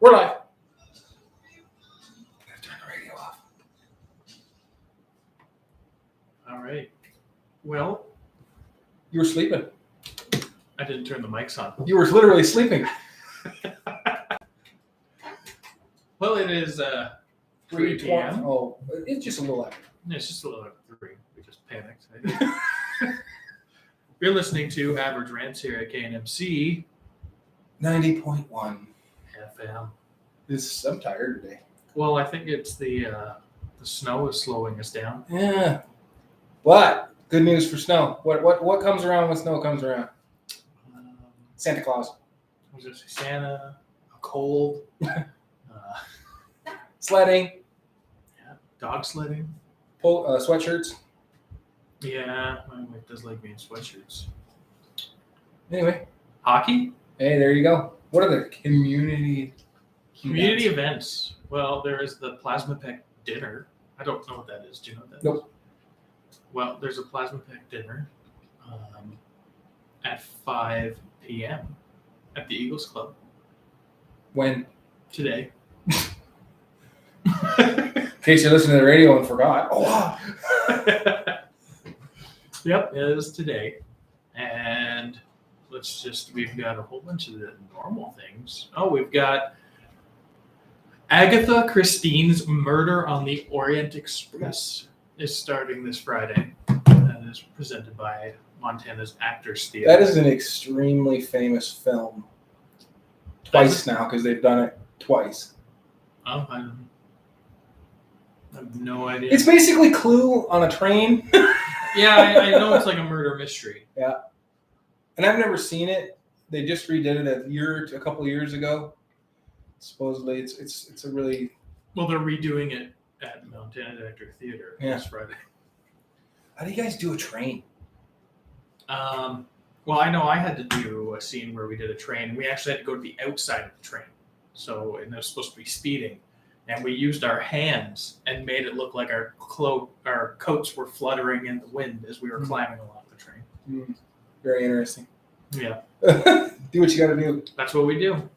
We're live. I gotta turn the radio off. All right. Well, You were sleeping. I didn't turn the mics on. You were literally sleeping. Well, it is 3 p.m. Oh, it's just a little after. It's just a little after 3. We just panicked. You're listening to Average Rants here at KNMC 90.1 FM. I'm tired today. Well, I think it's the snow is slowing us down. Yeah. But good news for snow. What comes around when snow comes around? Santa Claus. Was it Santa? A cold? Sledding. Yeah. Dog sledding? Sweatshirts. Yeah, my wife does like me in sweatshirts. Anyway. Hockey? Hey, there you go. What are the community events? Well, there is the Plasma Pack dinner. I don't know what that is. Do you know what that is? Nope. Well, there's a Plasma Pack dinner at 5 p.m. at the Eagles Club. When? Today. In case you're listening to the radio and forgot. Oh, wow. Yep, it is today. And we've got a whole bunch of the normal things. Oh, we've got Agatha Christie's Murder on the Orient Express is starting this Friday. And is presented by Montana's Actors Theater. That is an extremely famous film. Twice now, because they've done it twice. Oh, I have no idea. It's basically Clue on a train. Yeah, I know it's like a murder mystery. Yeah. And I've never seen it. They just redid it a couple of years ago. Supposedly, it's a really... Well, they're redoing it at Montana's Actors Theater this Friday. How do you guys do a train? Well, I know I had to do a scene where we did a train, and we actually had to go to the outside of the train. So, and it was supposed to be speeding, and we used our hands and made it look like our coats were fluttering in the wind as we were climbing along the train. Very interesting. Yeah. Do what you got to do. That's what we do.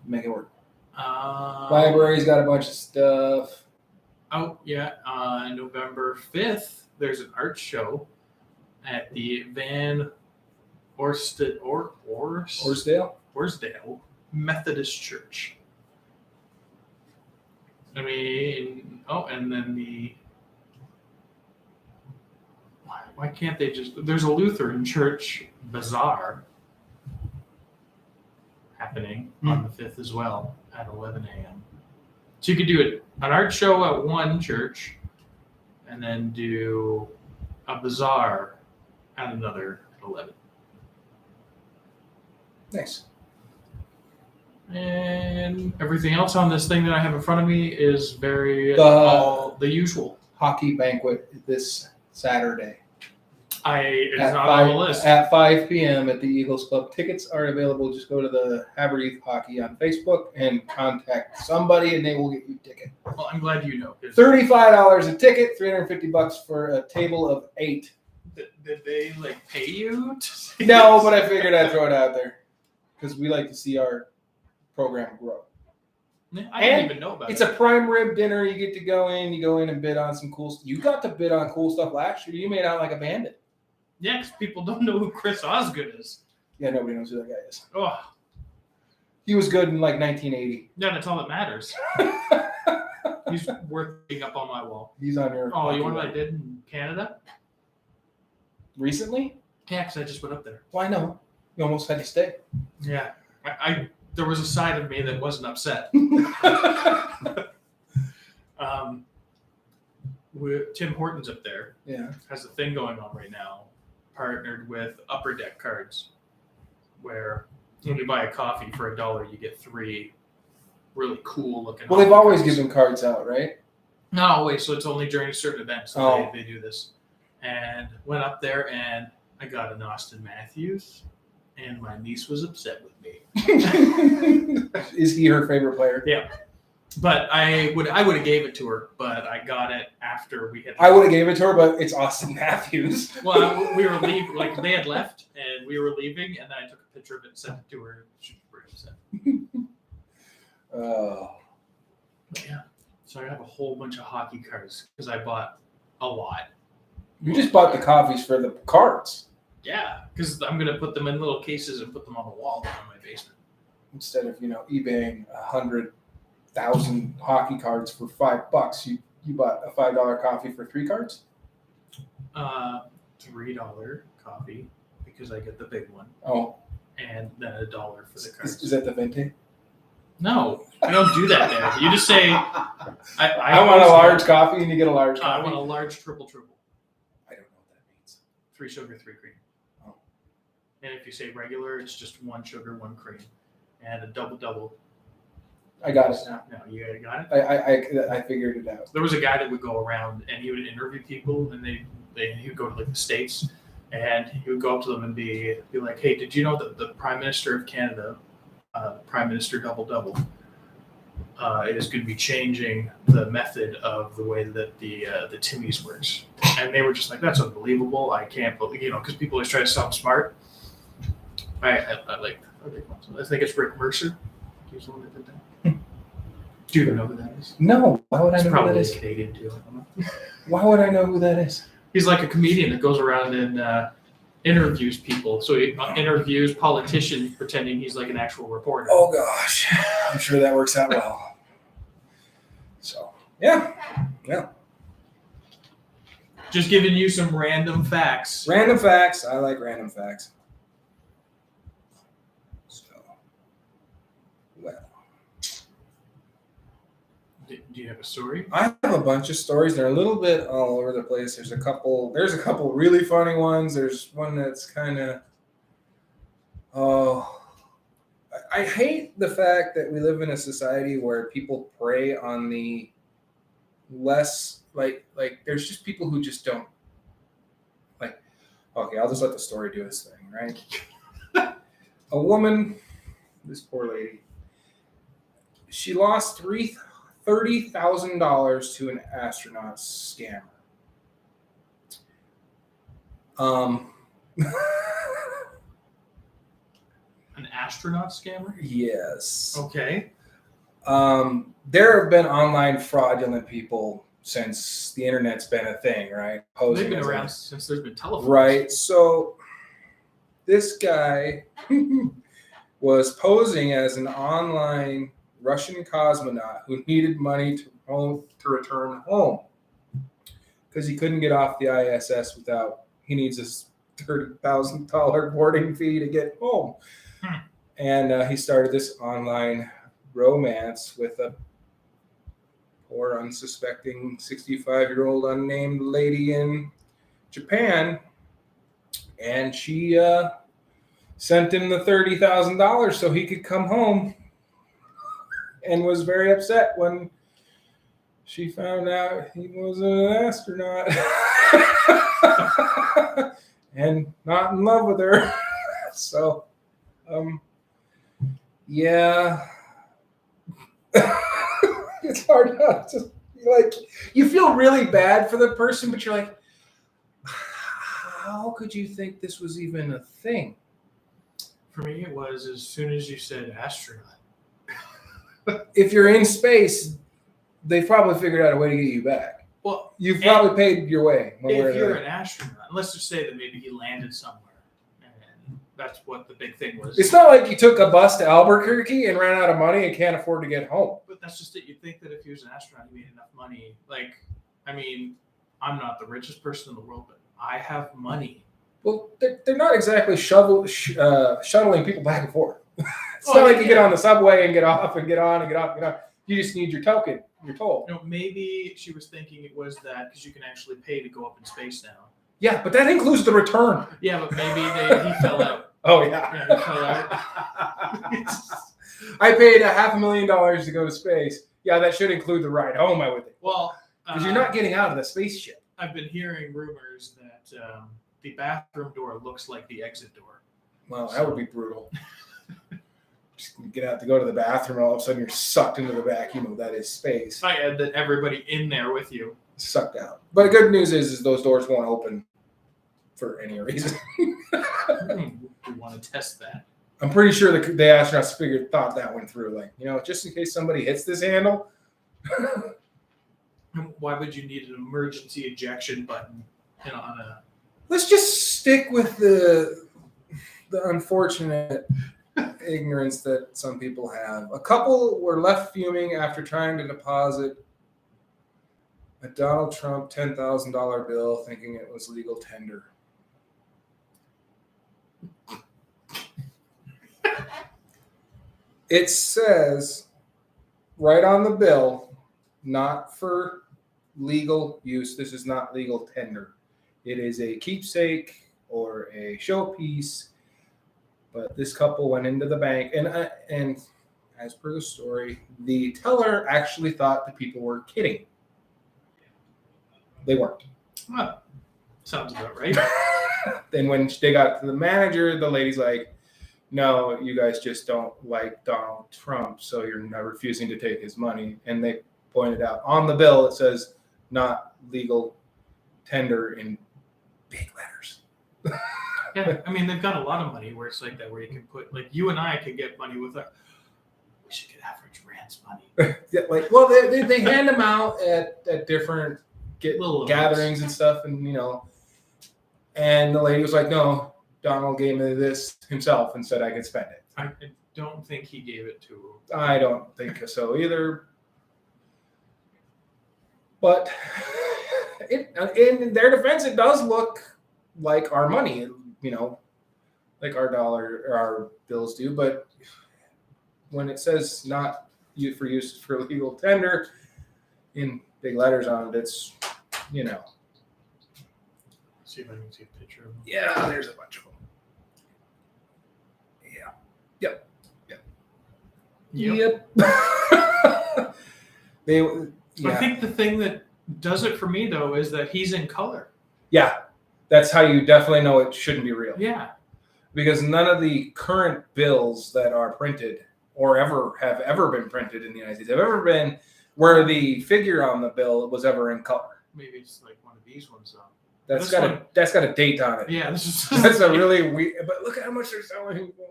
Make it work. Library's got a bunch of stuff. Oh, yeah. On November 5th, there's an art show at the Van Orsdale Methodist Church. I mean, and then why can't they there's a Lutheran church bazaar happening on the 5th as well at 11 a.m. So you could do an art show at one church and then do a bazaar at another at 11. Nice. And everything else on this thing that I have in front of me is the usual. Hockey banquet this Saturday. It's not on the list. At 5 p.m. at the Eagles Club. Tickets are available. Just go to the Haber Youth Hockey on Facebook and contact somebody, and they will get you a ticket. Well, I'm glad you know. $35 a ticket, $350 for a table of 8. Did they pay you? No, but I figured I'd throw it out there because we like to see our program grow. I didn't even know about it. It's a prime rib dinner. You get to go in and bid on some cool stuff. You got to bid on cool stuff last year. You made out like a bandit. Yeah, because people don't know who Chris Osgood is. Yeah, nobody knows who that guy is. Oh. He was good in 1980. Yeah, that's all that matters. He's worth being up on my wall. He's on your... Oh, you want what I did in Canada? Recently? Yeah, because I just went up there. Well, I know. You almost had to stay. Yeah. There was a side of me that wasn't upset. Tim Hortons up there has a thing going on right now, partnered with Upper Deck Cards, where when you buy a coffee for $1, you get 3 really cool looking. Well, they've always given cards out, right? Not always, so it's only during certain events that they do this. And went up there and I got an Austin Matthews, and my niece was upset with me. Is he her favorite player? Yeah. But I would have gave it to her, but I got it after we had. I would have gave it to her, but it's Austin Matthews. Well, we were leaving, they had left, and we were leaving, and then I took a picture of it and sent it to her. She was pretty upset. Yeah. So I have a whole bunch of hockey cards because I bought a lot. You just bought the coffees for the cards Yeah, because I'm gonna put them in little cases and put them on the wall down in my basement. instead of eBaying 100,000 hockey cards for $5. You bought a $5 coffee for 3 cards. $3 coffee because I get the big one, Oh, and then $1 for the cards. is that the venti? No, I don't do that there. You just say I want a large coffee, and you get a large I coffee. want a large triple. I don't know what that means. 3 sugar, 3 cream. Oh. And if you say regular, it's just 1 sugar, 1 cream, and a double. I got it. No, you got it. I figured it out. There was a guy that would go around and he would interview people, and he would go to like the States, and he would go up to them and be like, "Hey, did you know that the Prime Minister of Canada, Prime Minister Double, is going to be changing the method of the way that the Timmy's works?" And they were just like, "That's unbelievable! I can't believe because people always try to sound smart." I think it's Rick Mercer. He's the one that did that. Do you even know who that is? No. Why would I He's know who that probably is? Canadian too. I don't know. Why would I know who that is? He's like a comedian that goes around and interviews people. So he interviews politicians pretending he's like an actual reporter. Oh gosh, I'm sure that works out well. So yeah. Just giving you some random facts. Random facts. I like random facts. So, well, Do you have a story? I have a bunch of stories. They're a little bit all over the place. There's a couple really funny ones. There's one that's kind of, I hate the fact that we live in a society where people prey on the less, like there's just people who just don't, like, okay, I'll just let the story do its thing, right? A woman, this poor lady, she lost $30,000 to an astronaut scammer. An astronaut scammer? Yes. Okay. There have been online fraudulent people since the internet's been a thing, right? They've been around since there's been telephones. Right. So this guy was posing as an online Russian cosmonaut who needed money to return home because he couldn't get off the ISS without he needs a $30,000 boarding fee to get home. And he started this online romance with a poor unsuspecting 65-year-old unnamed lady in Japan, and she sent him the $30,000 so he could come home, and was very upset when she found out he was an astronaut and not in love with her. So, yeah. It's hard not to, like, you feel really bad for the person, but you're like, how could you think this was even a thing? For me, it was as soon as you said astronaut. If you're in space, they probably figured out a way to get you back. Well, you've probably paid your way. If you're an astronaut, let's just say that maybe he landed somewhere, and that's what the big thing was. It's not like you took a bus to Albuquerque and ran out of money and can't afford to get home. But that's just it. You'd think that if he was an astronaut, he made enough money. Like, I mean, I'm not the richest person in the world, but I have money. Well, they're not exactly shuttling people back and forth. It's not like you get on the subway and get off and get on and get off and get on. You just need your token, your toll. No, maybe she was thinking it was that because you can actually pay to go up in space now. Yeah, but that includes the return. Yeah, but maybe he fell out. Oh, yeah. Yeah, he fell out. I paid $500,000 to go to space. Yeah, that should include the ride home, I would think. Well, because you're not getting out of the spaceship. I've been hearing rumors that the bathroom door looks like the exit door. Well, that would be brutal. Just get out to go to the bathroom, all of a sudden you're sucked into the vacuum of that is space. I had that everybody in there with you. Sucked out. But the good news is those doors won't open for any reason. We want to test that. I'm pretty sure the astronauts thought that one through. Like, just in case somebody hits this handle. Why would you need an emergency ejection button on a... Let's just stick with the unfortunate ignorance that some people have. A couple were left fuming after trying to deposit a Donald Trump $10,000 bill thinking it was legal tender. It says right on the bill, not for legal use. This is not legal tender. It is a keepsake or a showpiece. But this couple went into the bank, and as per the story, the teller actually thought the people were kidding. They weren't. Well, sounds about right. Then when they got to the manager, the lady's like, no, you guys just don't like Donald Trump, so you're not refusing to take his money. And they pointed out on the bill, it says not legal tender in big letters. Yeah, I mean, they've got a lot of money where it's like that, where you can put, like, you and I could get money with we should get average Rants money. Yeah, well, they hand them out at different gatherings and stuff, and and the lady was like, no, Donald gave me this himself and said I could spend it. I don't think he gave it to her. I don't think so either. But in their defense, it does look like our money, like our dollar or our bills do. But when it says not used for use for legal tender in big letters on it, it's, See if I can see a picture of them. Yeah, there's a bunch of them. Yeah. Yep. I think the thing that does it for me, though, is that he's in color. Yeah, that's how you definitely know it shouldn't be real. Yeah. Because none of the current bills that are printed or have ever been printed in the United States have ever been where the figure on the bill was ever in color. Maybe it's like one of these ones, though. That's got a date on it. Yeah, this is that's a really weird. But look at how much they're selling for.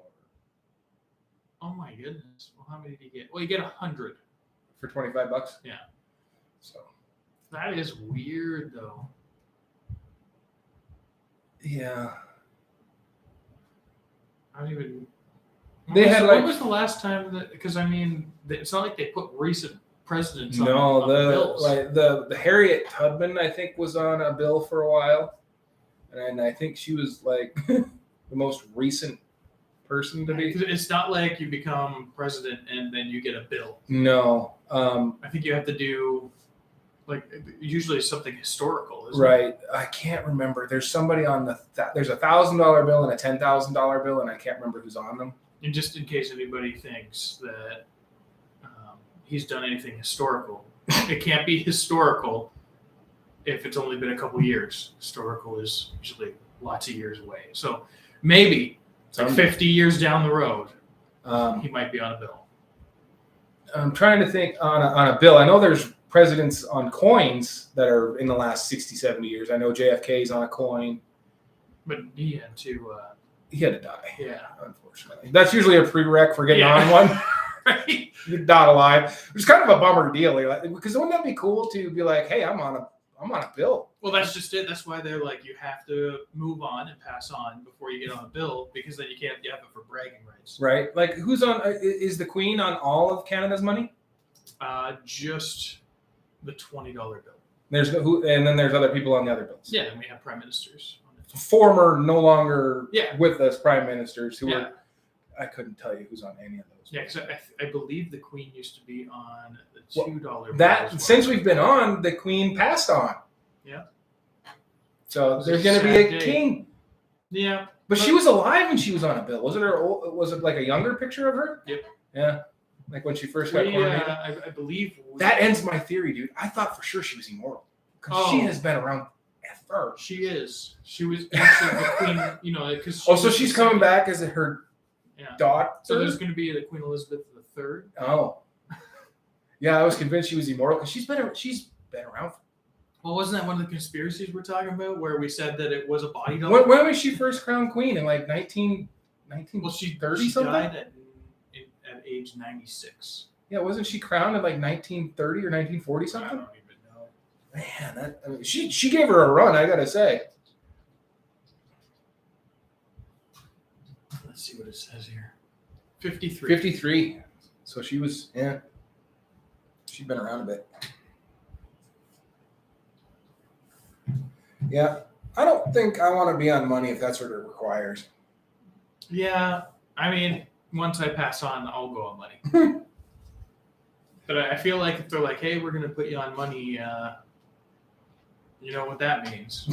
Oh my goodness! Well, how many did you get? Well, you get 100 for $25. Yeah. So that is weird, though. Yeah. I don't even. When was the last time that? Because I mean, it's not like they put recent presidents on. No, the bills. the Harriet Tubman, I think, was on a bill for a while, and I think she was like the most recent person to be. It's not like you become president and then you get a bill. No, I think you have to do usually something historical. Isn't right. it? I can't remember. There's somebody on there's $1,000 bill and a $10,000 bill, and I can't remember who's on them. And just in case anybody thinks that he's done anything historical, it can't be historical if it's only been a couple years. Historical is usually lots of years away. So maybe 50 years down the road, he might be on a bill. I'm trying to think on a bill. I know there's presidents on coins that are in the last 60, 70 years. I know JFK's on a coin. But he had to... he had to die. Yeah. Unfortunately. That's usually a prereq for getting on one. Right. You're not alive. It's kind of a bummer deal. Because wouldn't that be cool to be like, hey, I'm on a bill. Well, that's just it. That's why they're like, you have to move on and pass on before you get on a bill, because then you have it for bragging rights. Right. Like, who's on? Is the Queen on all of Canada's money? Just the $20 bill. And then there's other people on the other bills. Yeah, and we have prime ministers. Former, no longer Yeah. with us prime ministers who Yeah. were. I couldn't tell you who's on any of those. Yeah, because I believe the Queen used to be on the $2 bill. That since we've been on, the Queen passed on. Yeah. So there's going to be a king. Yeah. But she was alive when she was on a bill. Was it like a younger picture of her? Yep. Yeah. Like when she first got coronated. I believe that ends my theory, dude. I thought for sure she was immortal because she has been around ever. She is. She was actually the Queen. Because so she's coming back as her daughter. So there's going to be the Queen Elizabeth III. Oh. Yeah, I was convinced she was immortal because she's been around. Well, wasn't that one of the conspiracies we're talking about, where we said that it was a body double? When was she first crowned queen? In like 19? 1930 she something. died at age 96. Yeah, wasn't she crowned in like 1930 or 1940 I something? don't even know. Man, she gave her a run, I gotta say. Let's see what it says here. 53. 53. So she was, she'd been around a bit. Yeah, I don't think I want to be on money if that's what it requires. Yeah, I mean, once I pass on, I'll go on money. But I feel like if they're like, hey, we're going to put you on money, you know what that means.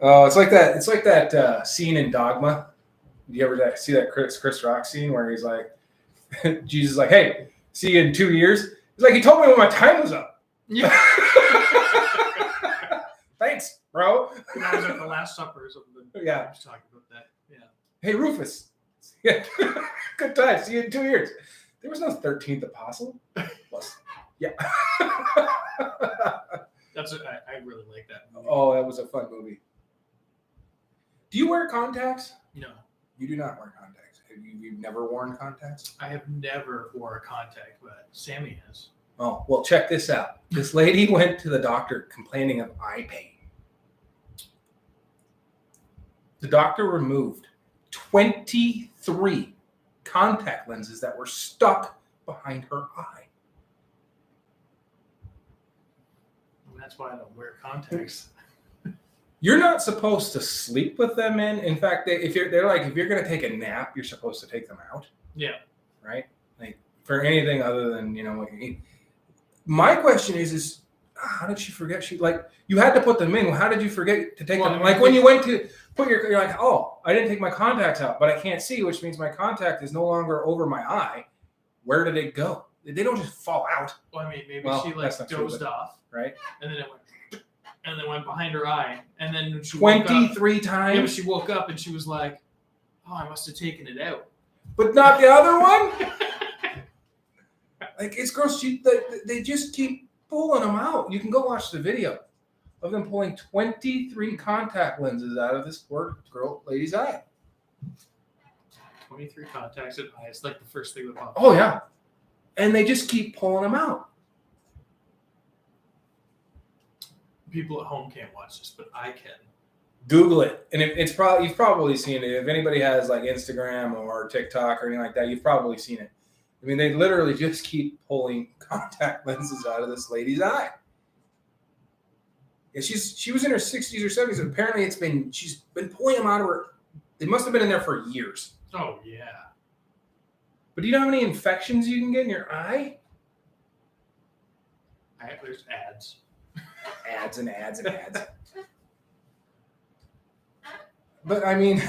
Oh, it's like that. It's like that scene in Dogma. Do you ever see that Chris Rock scene where he's like, Jesus is like, hey, see you in 2 years? He's like, he told me when my time was up. Yeah. Thanks, bro. And I was at the Last Supper or something. Yeah. I was talking about that. Yeah. Hey, Rufus. Yeah. Good time. See you in 2 years. There was no 13th apostle. Yeah. That's it. I really like that movie. Oh, that was a fun movie. Do you wear contacts? No, You do not wear contacts. You've never worn contacts? I have never wore a contact, but Sammy has. Oh, well, check this out. This lady went to the doctor complaining of eye pain. The doctor removed 23 contact lenses that were stuck behind her eye. And that's why I don't wear contacts. You're not supposed to sleep with them in. In fact, they're like, if you're going to take a nap, you're supposed to take them out. Yeah. Right? Like for anything other than, what you eat. My question is how did she forget? You had to put them in. How did you forget to take them? Like when you went to put you're like, oh, I didn't take my contacts out, but I can't see, which means my contact is no longer over my eye. Where did it go? They don't just fall out. Well, I mean, maybe she dozed off, right? And then it went, and then went behind her eye, and then she 23 times. Yeah, but she woke up and she was like, "Oh, I must have taken it out," but not the other one. Like it's gross. They just keep pulling them out. You can go watch the video of them pulling 23 contact lenses out of this poor lady's eye. 23 contacts in eye. It's like the first thing that popped. Oh yeah, and they just keep pulling them out. People at home can't watch this, but I can. Google it, and you've probably seen it. If anybody has like Instagram or TikTok or anything like that, you've probably seen it. I mean, they literally just keep pulling contact lenses out of this lady's eye. And she was in her 60s or 70s, and apparently she's been pulling them out of her. They must have been in there for years. Oh yeah. But do you know how many infections you can get in your eye? There's ads. Ads and ads and ads. But I mean,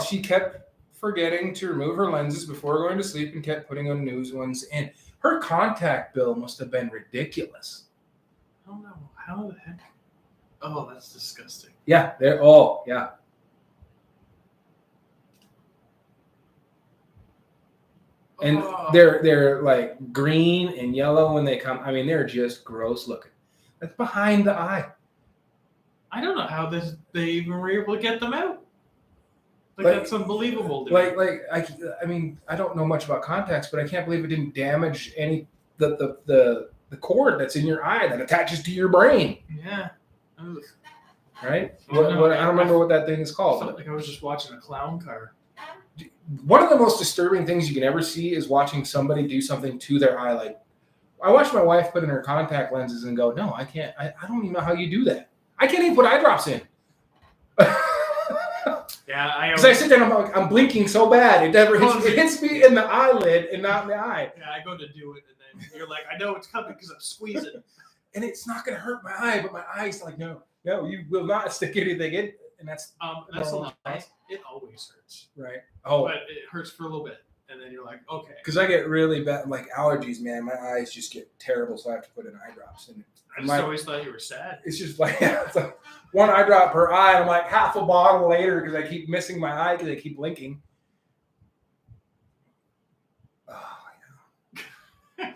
she kept forgetting to remove her lenses before going to sleep and kept putting on new ones in. Her contact bill must have been ridiculous. I don't know. How the heck? Oh, that's disgusting. Yeah, yeah. And they're like green and yellow when they come. I mean, they're just gross looking. That's behind the eye. I don't know how they even were able to get them out. Like that's unbelievable. Dude. I mean, I don't know much about contacts, but I can't believe it didn't damage the cord that's in your eye that attaches to your brain. Yeah. Ugh. Right? I don't remember what that thing is called. Felt like I was just watching a clown car. One of the most disturbing things you can ever see is watching somebody do something to their eye. Like, I watched my wife put in her contact lenses and go, no, I can't. I don't even know how you do that. I can't even put eye drops in. Yeah, because I sit there and I'm blinking so bad it hits me in the eyelid and not in the eye. Yeah, I go to do it and then you're like, I know it's coming because I'm squeezing. And it's not going to hurt my eye, but my eye's like, no, you will not stick anything in. And that's a lie. It always hurts. Right. Oh. But it hurts for a little bit. And then you're like, okay. Because I get really bad, like allergies, man. My eyes just get terrible, so I have to put in eye drops. And I just always thought you were sad. It's just like, it's like one eye drop per eye. And I'm like half a bottle later because I keep missing my eye because I keep blinking. Oh, yeah.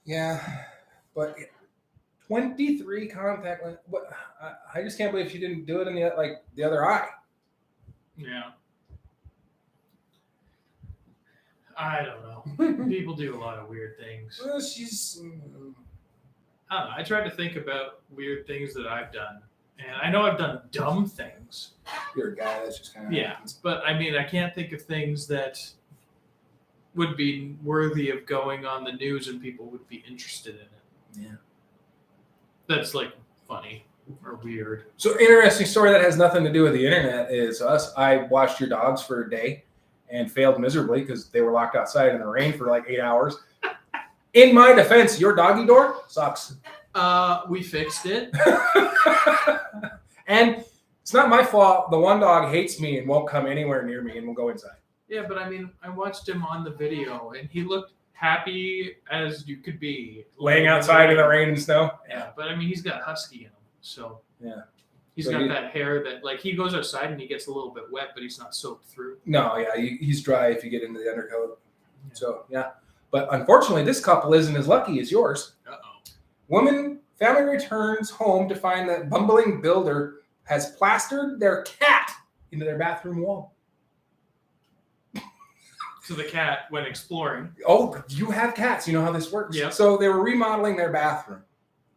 Yeah. But 23 contact lenses. What? I just can't believe she didn't do it in the other eye. Yeah. I don't know. People do a lot of weird things. Well, she's. I don't know. I tried to think about weird things that I've done. And I know I've done dumb things. You're a guy that's just kind of. Yeah. But I mean, I can't think of things that would be worthy of going on the news and people would be interested in it. Yeah. That's like funny or weird. So interesting story that has nothing to do with the internet is us. I watched your dogs for a day and failed miserably because they were locked outside in the rain for like 8 hours. In my defense, your doggy door sucks. We fixed it. And it's not my fault. The one dog hates me and won't come anywhere near me and will go inside. Yeah, but I mean, I watched him on the video and he looked happy as you could be. Laying outside in the rain and snow. Yeah, but I mean, he's got husky in him. So yeah. He's So got that hair that, like, he goes outside and he gets a little bit wet, but he's not soaked through. No, yeah, he's dry if you get into the undercoat. Yeah. So, yeah. But unfortunately, this couple isn't as lucky as yours. Uh-oh. Family returns home to find that bumbling builder has plastered their cat into their bathroom wall. So the cat went exploring. Oh, you have cats. You know how this works. Yeah. So they were remodeling their bathroom.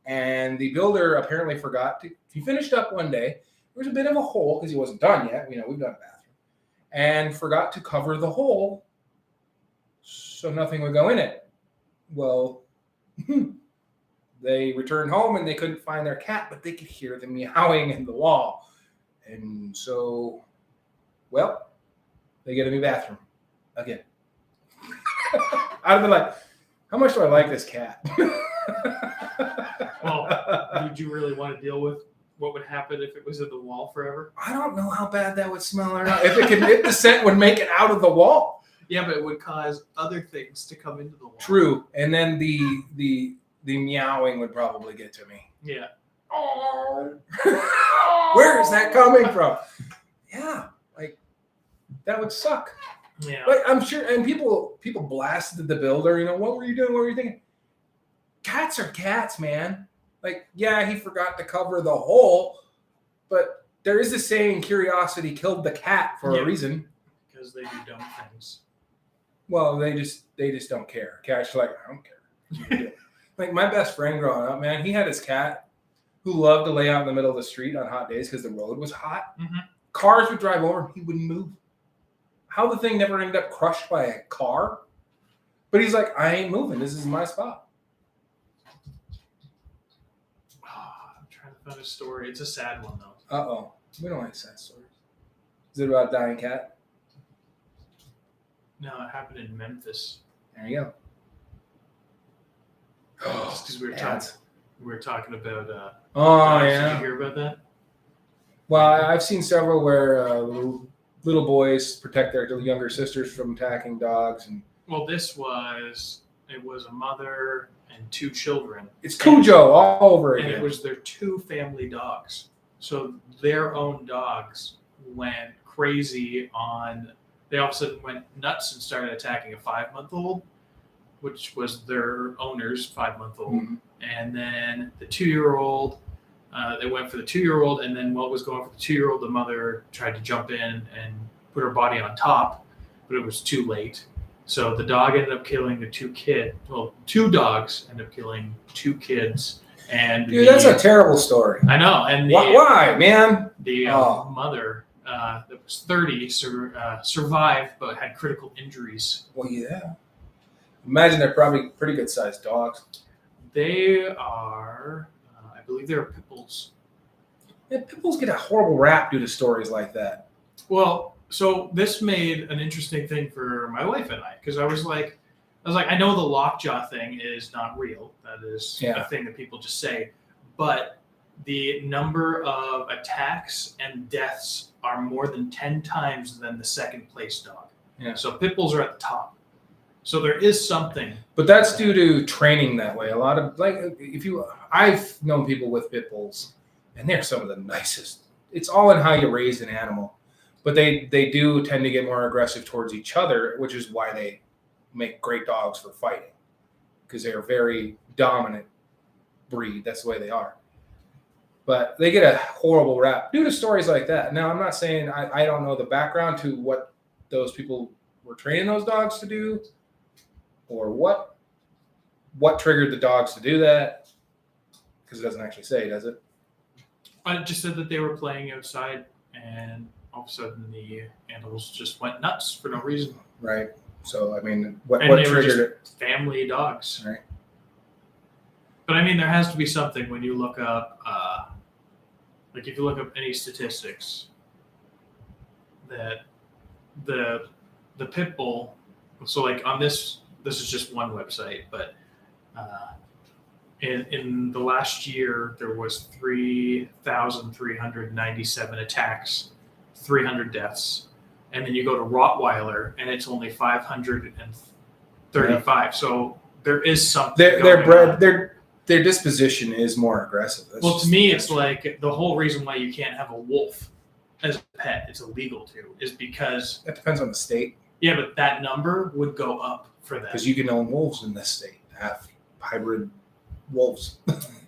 And the builder apparently forgot to. He finished up one day. There was a bit of a hole because he wasn't done yet. We've done a bathroom. And forgot to cover the hole so nothing would go in it. Well, they returned home and they couldn't find their cat, but they could hear the meowing in the wall. And so, well, they get a new bathroom again. I'd have been like, how much do I like this cat? Well, would you really want to deal with what would happen if it was in the wall forever? I don't know how bad that would smell or not. If the scent would make it out of the wall. Yeah, but it would cause other things to come into the wall. True. And then the meowing would probably get to me. Yeah. Oh. Where is that coming from? Yeah. Like, that would suck. Yeah. Like, I'm sure, and people blasted the builder, what were you doing? What were you thinking? Cats are cats, man. Like, yeah, he forgot to cover the hole, but there is a saying, curiosity killed the cat for a reason. Because they do dumb things. Well, they just don't care. Cat's like, I don't care. Like, my best friend growing up, man, he had his cat who loved to lay out in the middle of the street on hot days because the road was hot. Mm-hmm. Cars would drive over him. He wouldn't move. How the thing never ended up crushed by a car? But he's like, I ain't moving. This is my spot. I'm trying to find a story. It's a sad one, though. Uh-oh. We don't like sad stories. Is it about a dying cat? No, it happened in Memphis. There you go. Just because we were talking about. Did you hear about that? Well, I've seen several where little boys protect their younger sisters from attacking dogs, and well, it was a mother and two children. It's Cujo all over again. And it was their two family dogs. So their own dogs went crazy they all of a sudden went nuts and started attacking a 5-month-old, which was their owner's 5-month-old. Mm-hmm. And then the 2-year-old, they went for the 2-year-old, and then what was going for the 2-year-old, the mother tried to jump in and put her body on top, but it was too late. So the dog ended up killing the two dogs ended up killing 2 kids. And dude, that's a terrible story. I know. And why, man? The mother that was 30 survived, but had critical injuries. Well, yeah. Imagine they're probably pretty good-sized dogs. They are, I believe they're pit bulls. Yeah, pit bulls get a horrible rap due to stories like that. Well, so this made an interesting thing for my wife and I, because I was like, I know the lockjaw thing is not real. That is a thing that people just say. But the number of attacks and deaths are more than 10 times than the second place dog. Yeah. So pit bulls are at the top. So there is something. But that's due to training that way. A lot of, I've known people with pit bulls, and they're some of the nicest. It's all in how you raise an animal. But they do tend to get more aggressive towards each other, which is why they make great dogs for fighting, because they are very dominant breed. That's the way they are. But they get a horrible rap due to stories like that. Now, I'm not saying I don't know the background to what those people were training those dogs to do, or what triggered the dogs to do that, because it doesn't actually say, does it? I just said that they were playing outside, and all of a sudden the animals just went nuts for no reason. Right. So, I mean, what And they were triggered just family dogs. Right. But I mean, there has to be something when you look up, like if you look up any statistics, that the pit bull. So like on this is just one website, but in the last year there was 3,397 attacks, 300 deaths, and then you go to Rottweiler and it's only 535. Yeah. So there is something. They're bred. Their disposition is more aggressive. Well, to me, it's like the whole reason why you can't have a wolf as a pet, it's illegal to, is because... It depends on the state. Yeah, but that number would go up for that. Because you can own wolves in this state, have hybrid wolves.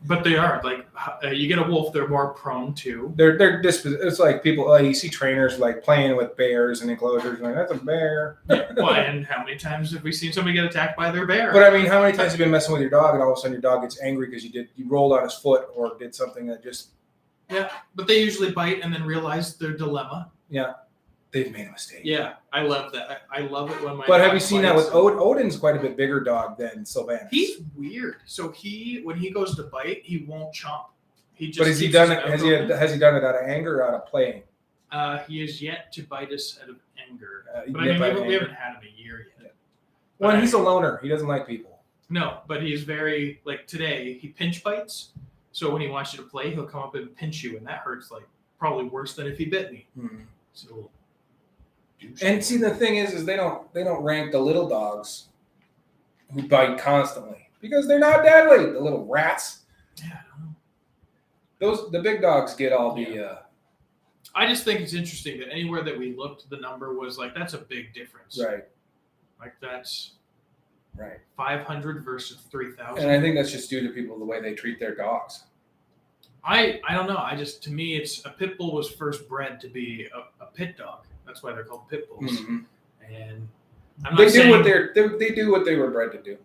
But they are. Like, you get a wolf, they're more prone to... It's like people, you see trainers like playing with bears and enclosures, like, that's a bear. Well, and how many times have we seen somebody get attacked by their bear? But I mean, how many times have you been messing with your dog and all of a sudden your dog gets angry because you rolled on his foot or did something that just... Yeah, but they usually bite and then realize their dilemma. Yeah, they've made a mistake. Yeah, I love that. I love it when my... But have you seen that with Odin's quite a bit bigger dog than Sylvanus? He's weird. So when he goes to bite, he won't chomp. He just... But has he done it? Has he done it out of anger or out of playing? He has yet to bite us out of anger. But I mean, we haven't had him a year yet. Well, he's a loner. He doesn't like people. No, but he's very, like today, he pinch bites. So when he wants you to play, he'll come up and pinch you, and that hurts like probably worse than if he bit me. So, and see, the thing is they don't rank the little dogs who bite constantly because they're not deadly. The little rats. Yeah, I don't know. The big dogs get all the. I just think it's interesting that anywhere that we looked, the number was like that's a big difference. Right. Like that's. Right. 500 versus 3,000. And I think that's just due to people the way they treat their dogs. I don't know. To me, it's a pit bull was first bred to be a pit dog. That's why they're called pit bulls. Mm-hmm. And they do what they were bred to do.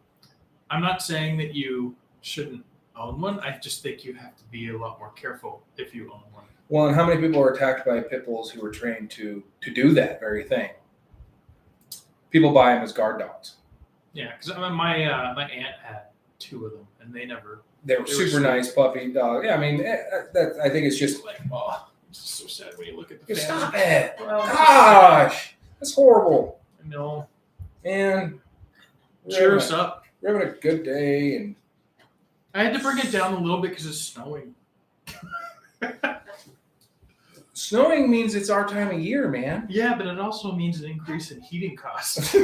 I'm not saying that you shouldn't own one. I just think you have to be a lot more careful if you own one. Well, and how many people are attacked by pit bulls who were trained to do that very thing? People buy them as guard dogs. Yeah, because my aunt had 2 of them, and they were super nice puppy dog. Yeah, I mean, I think it's just like, oh, it's so sad when you look at the family. Stop it! Well, gosh, that's horrible. I know. And cheer us up. We're having a good day, and I had to bring it down a little bit because it's snowing. Snowing means it's our time of year, man. Yeah, but it also means an increase in heating costs.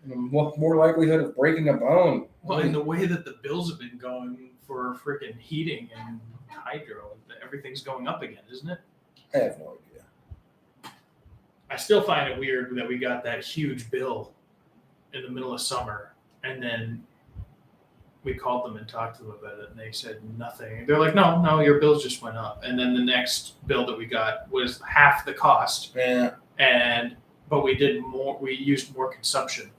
More likelihood of breaking a bone. Well, in the way that the bills have been going for freaking heating and hydro, everything's going up again, isn't it? I have no idea. I still find it weird that we got that huge bill in the middle of summer, and then we called them and talked to them about it, and they said nothing. They're like, no, your bills just went up. And then the next bill that we got was half the cost. Yeah. But we did more. We used more consumption.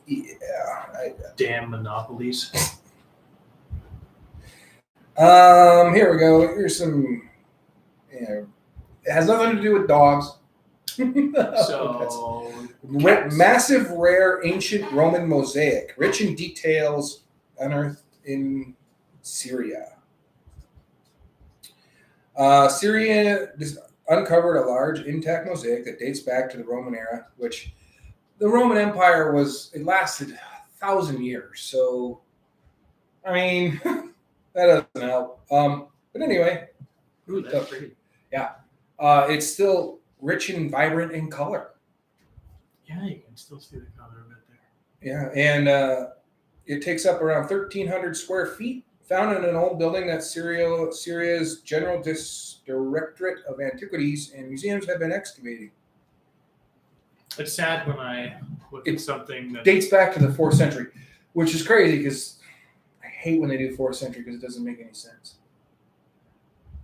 Yeah. Damn monopolies. Here we go. Here's some. It has nothing to do with dogs. So massive, rare, ancient Roman mosaic, rich in details, unearthed in Syria. Syria uncovered a large, intact mosaic that dates back to the Roman era, which the Roman Empire it lasted 1,000 years. So, I mean, that doesn't help. But anyway. Ooh, that's pretty. Yeah. It's still rich and vibrant in color. Yeah, you can still see the color of it there. Yeah, and it takes up around 1,300 square feet, found in an old building that Syria's General Directorate of Antiquities and Museums have been excavating. It's sad when I look at something that dates back to the 4th century, which is crazy because I hate when they do 4th century because it doesn't make any sense.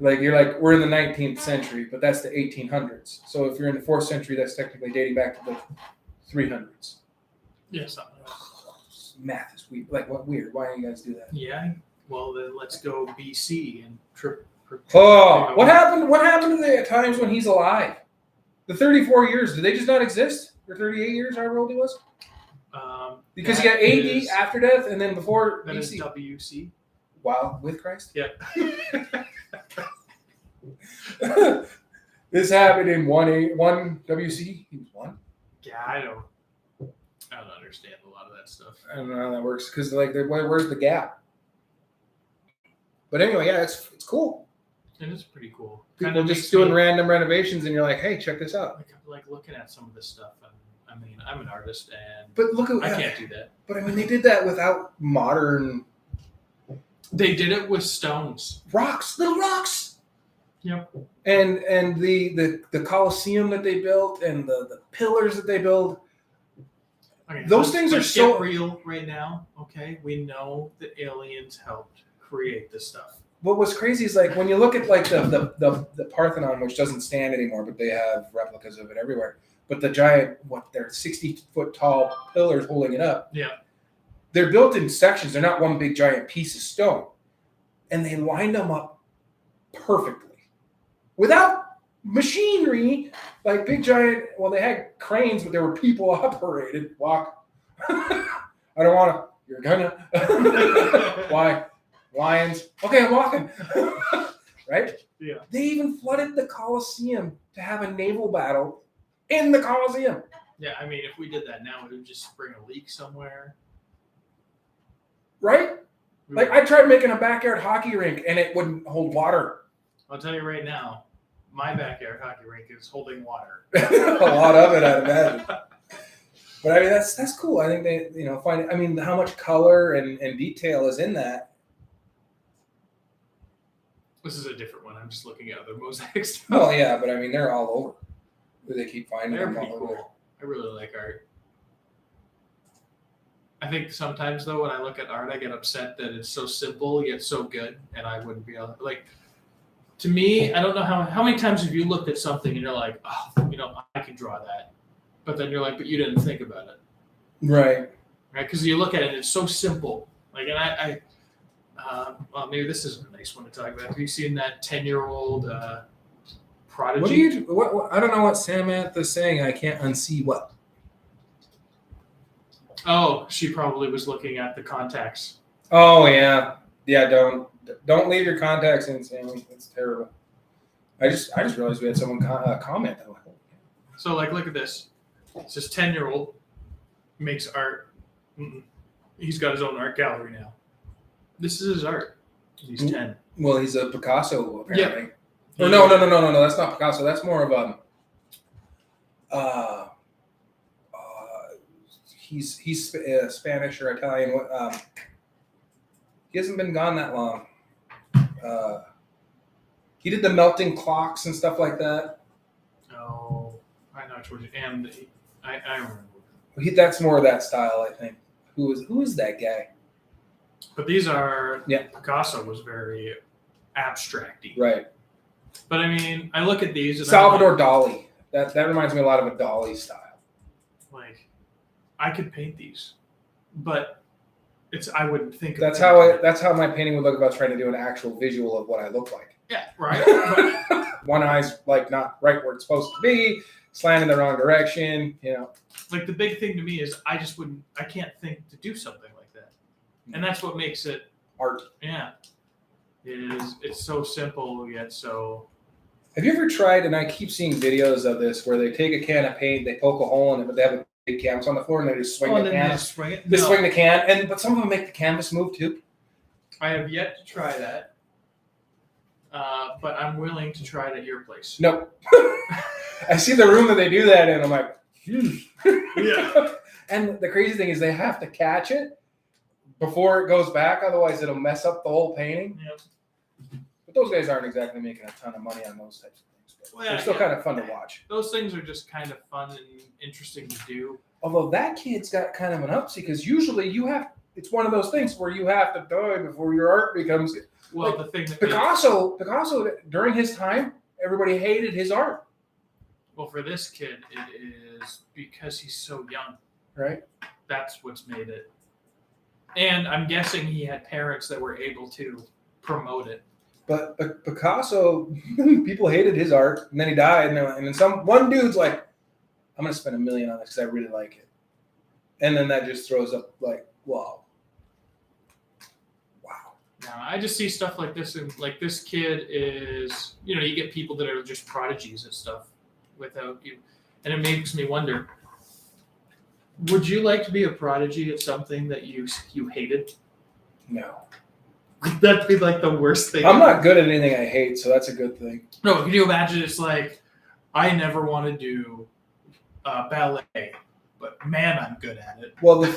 Like you're like we're in the 19th century, but that's the 1800s. So if you're in the 4th century, that's technically dating back to the 300s. Yeah, something like that. Math is weird. Like what weird? Why do you guys do that? Yeah. Well, then let's go BC and trip. Oh, what happened? What happened to the times when he's alive? The 34 years, did they just not exist? Or 38 years, however old he was? Because you got AD after death, and then before that is BC. WC. Wow, with Christ? Yeah. This happened in one WC. He was 1. Yeah, I don't understand a lot of that stuff. I don't know how that works because where's the gap? But anyway, yeah, it's cool. It is pretty cool. People just doing random renovations, and you're like, hey, check this out. Like looking at some of this stuff. And, I mean, I'm an artist, and but look at I can't do that. But I mean, they did that without modern. They did it with stones, rocks, little rocks. Yep. And the Colosseum that they built, and the pillars that they built. Okay, those things are so real right now. Okay, we know that aliens helped create this stuff. What was crazy is like when you look at like the Parthenon, which doesn't stand anymore, but they have replicas of it everywhere. But the giant, they're 60-foot tall pillars holding it up. Yeah. They're built in sections. They're not one big giant piece of stone. And they lined them up perfectly. Without machinery, like big giant, well, they had cranes, but there were people operated. Walk. I don't want to. You're gonna. Why? Lions. Okay, I'm walking. Right? Yeah. They even flooded the Colosseum to have a naval battle in the Colosseum. Yeah, I mean, if we did that now, it would just spring a leak somewhere. Right? Like, I tried making a backyard hockey rink, and it wouldn't hold water. I'll tell you right now, my backyard hockey rink is holding water. A lot of it, I'd imagine. But, I mean, that's cool. I think they, find it. I mean, how much color and detail is in that. This is a different one. I'm just looking at other mosaics. Oh, yeah, but, I mean, they're all over. They keep finding They're them pretty all cool. over. I really like art. I think sometimes, though, when I look at art, I get upset that it's so simple yet so good, and I wouldn't be able to, like, to me, I don't know how many times have you looked at something and you're like, oh, I can draw that. But then you're like, but you didn't think about it. Right. Right? Because you look at it and it's so simple. Like, and well, maybe this isn't a nice one to talk about. Have you seen that 10-year-old prodigy? What do you? What? I don't know what Samantha's saying. I can't unsee what. Oh, she probably was looking at the contacts. Oh yeah. Don't leave your contacts in, Sammy. It's terrible. I just realized we had someone comment. I'm like, oh. So like, look at this. It's this 10-year-old makes art. He's got his own art gallery now. This is his art. He's 10. Well, he's a Picasso apparently. Yeah. Or no. That's not Picasso. That's more of he's Spanish or Italian. He hasn't been gone that long. He did the melting clocks and stuff like that. Oh, I know what and I remember. That's more of that style, I think. Who is that guy? But these are yeah. Picasso was very abstract-y. Right. But I mean, I look at these and Salvador Dali. That reminds me a lot of a Dali style. Like, I could paint these, but I wouldn't think. That's how my painting would look if I was trying to do an actual visual of what I look like. Yeah, right. One eye's like not right where it's supposed to be, slanted in the wrong direction. Like the big thing to me is I can't think to do something like that, and that's what makes it art. Yeah, it's so simple yet so. Have you ever tried? And I keep seeing videos of this where they take a can of paint, they poke a hole in it, but they have a big canvas on the floor and they just swing the can. They swing the can, but some of them make the canvas move too. I have yet to try that. But I'm willing to try it at your place. Nope. I see the room that they do that in. I'm like, yeah. And the crazy thing is they have to catch it before it goes back. Otherwise, it'll mess up the whole painting. Yep. But those guys aren't exactly making a ton of money on those types of things. But they're still kind of fun to watch. Those things are just kind of fun and interesting to do. Although that kid's got kind of an upsie because usually you have it's one of those things where you have to die before your art becomes. Well, like, the thing that Picasso during his time, everybody hated his art, well, for this kid, it is because he's so young. right? That's what's made it. And I'm guessing he had parents that were able to promote it. But Picasso, people hated his art, and then he died, and then one dude's like, "I'm gonna spend $1 million on this because I really like it," and then that just throws up like, wow. Now, I just see stuff like this, and like this kid is, you get people that are just prodigies at stuff without you, and it makes me wonder: would you like to be a prodigy at something that you hated? No. That'd be like the worst thing. I'm not good at anything I hate, so that's a good thing. No, can you imagine? It's like, I never want to do ballet, but man, I'm good at it. Well, the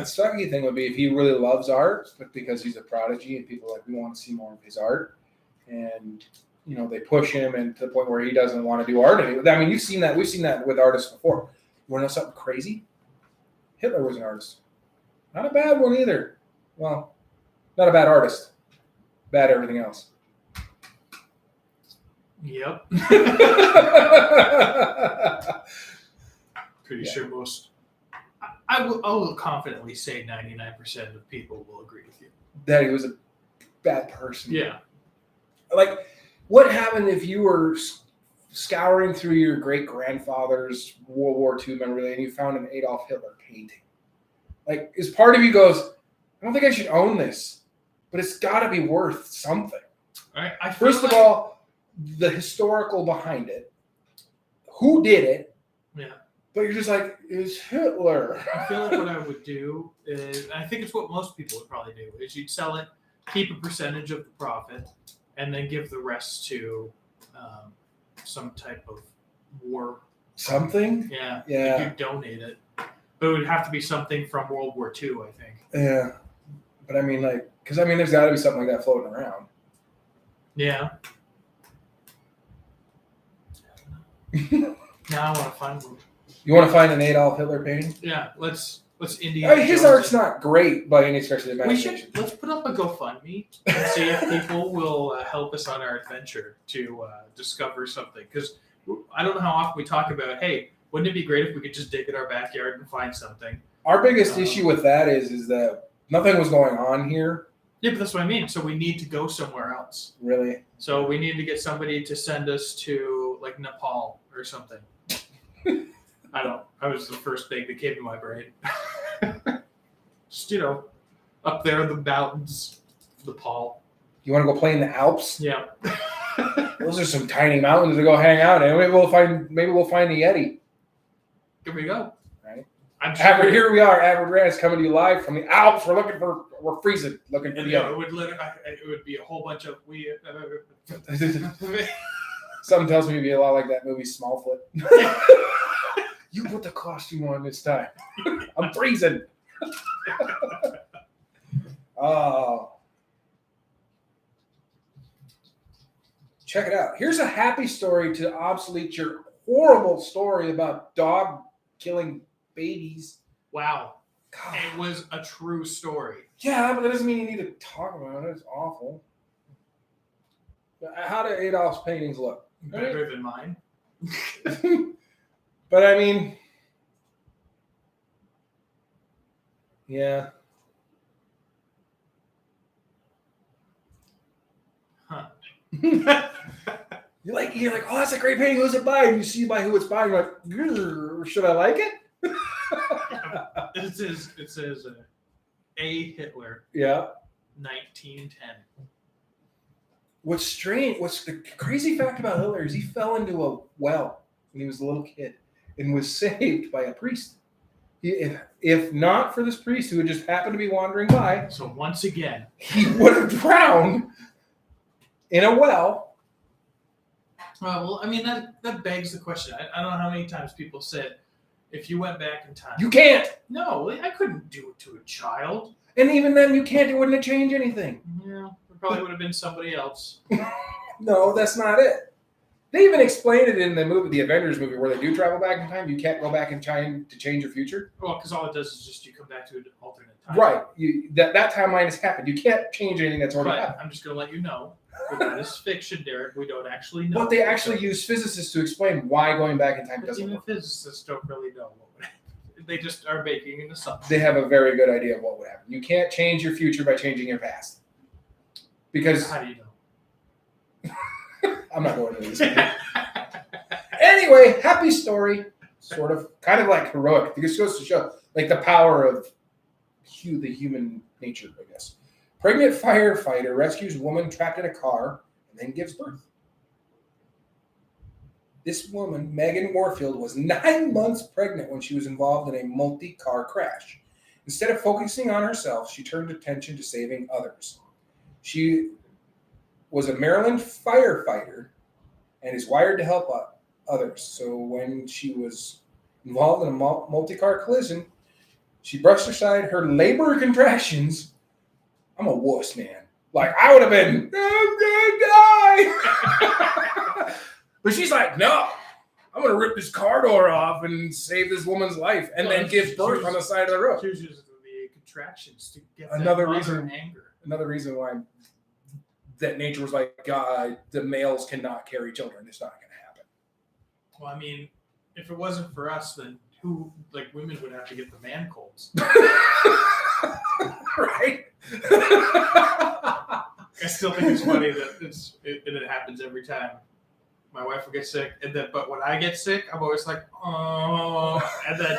sucky thing would be if he really loves art, but because he's a prodigy and people are like, we want to see more of his art, and they push him and to the point where he doesn't want to do art anymore. I mean, you've seen that. We've seen that with artists before. You want to know something crazy? Hitler was an artist. Not a bad one either. Well, not a bad artist. Bad everything else. Yep. Pretty sure most. I will confidently say 99% of people will agree with you. That he was a bad person. Yeah. Like, what happened if you were scouring through your great-grandfather's World War II memorabilia and you found an Adolf Hitler painting? Like, as part of you goes, I don't think I should own this, but it's got to be worth something. I First of all, the historical behind it. Who did it? Yeah. But you're just like, it's Hitler. I feel like what I would do is, and I think it's what most people would probably do, is you'd sell it, keep a percentage of the profit, and then give the rest to some type of war. Something? Yeah. Yeah. You donate it. But it would have to be something from World War II, I think. Yeah. But I mean, there's got to be something like that floating around. Yeah. Now I want to find one. You want to find an Adolf Hitler painting? Yeah, let's Indiana His Jones art's not great by any stretch of the We imagination. let's put up a GoFundMe and see if people will help us on our adventure to discover something. Because I don't know how often we talk about, hey, wouldn't it be great if we could just dig in our backyard and find something? Our biggest issue with that is that nothing was going on here. Yeah, but that's what I mean. So we need to go somewhere else. Really? So we need to get somebody to send us to like Nepal or something. I was the first thing that came to my brain. Just, up there in the mountains, Nepal. You want to go play in the Alps? Yeah. Those are some tiny mountains to go hang out in. Maybe we'll find the Yeti. Here we go. Right. Here we are, Avid Rants, coming to you live from the Alps. We're freezing, looking for the Yeti. It would be a whole bunch of Something tells me it'd be a lot like that movie Smallfoot. You put the costume on this time. I'm freezing. Oh. Check it out. Here's a happy story to obsolete your horrible story about dog killing babies. Wow. God. It was a true story. Yeah, but that doesn't mean you need to talk about it. It's awful. How do Adolf's paintings look? Better than mine. But I mean, yeah. Huh. You're like, oh, that's a great painting. Who's it by? And you see by who it's by. You're like, should I like it? It says A. Hitler. Yeah. 1910. What's the crazy fact about Hitler is he fell into a well when he was a little kid and was saved by a priest. If not for this priest who had just happened to be wandering by, so once again, he would have drowned in a well. Well, I mean, that begs the question. I don't know how many times people said, if you went back in time. You can't. No, I couldn't do it to a child. And even then, you can't. It wouldn't have changed anything. Yeah, it probably would have been somebody else. No, that's not it. They even explained it in the movie, the Avengers movie, where they do travel back in time. You can't go back in time to change your future. Well, because all it does is just you come back to an alternate Right. That timeline has happened. You can't change anything that's already But happened. I'm just going to let you know that is fiction, Derek. We don't actually know. But they actually use physicists to explain why going back in time doesn't Even work. physicists don't really know what would happen. They just are making an assumption. They have a very good idea of what would happen. You can't change your future by changing your past. Because How do you know? I'm not going into this. Anyway, happy story. Sort of, kind of like heroic. This goes to show like the power of the human nature, I guess. Pregnant firefighter rescues woman trapped in a car and then gives birth. This woman, Megan Warfield, was 9 months pregnant when she was involved in a multi-car crash. Instead of focusing on herself, she turned attention to saving others. She was a Maryland firefighter and is wired to help others. So when she was involved in a multi-car collision, she brushed aside her labor contractions. I'm a wuss, man. Like, I would have been, I'm gonna die. But she's like, no, I'm going to rip this car door off and save this woman's life and then give birth on the side of the road. She was using the contractions to get Another that reason, anger. Another reason why that nature was like, God, the males cannot carry children. It's not going to happen. Well, I mean, if it wasn't for us, then women would have to get the man colds. Right? I still think it's funny that it happens every time. My wife will get sick, but when I get sick, I'm always like, oh, and then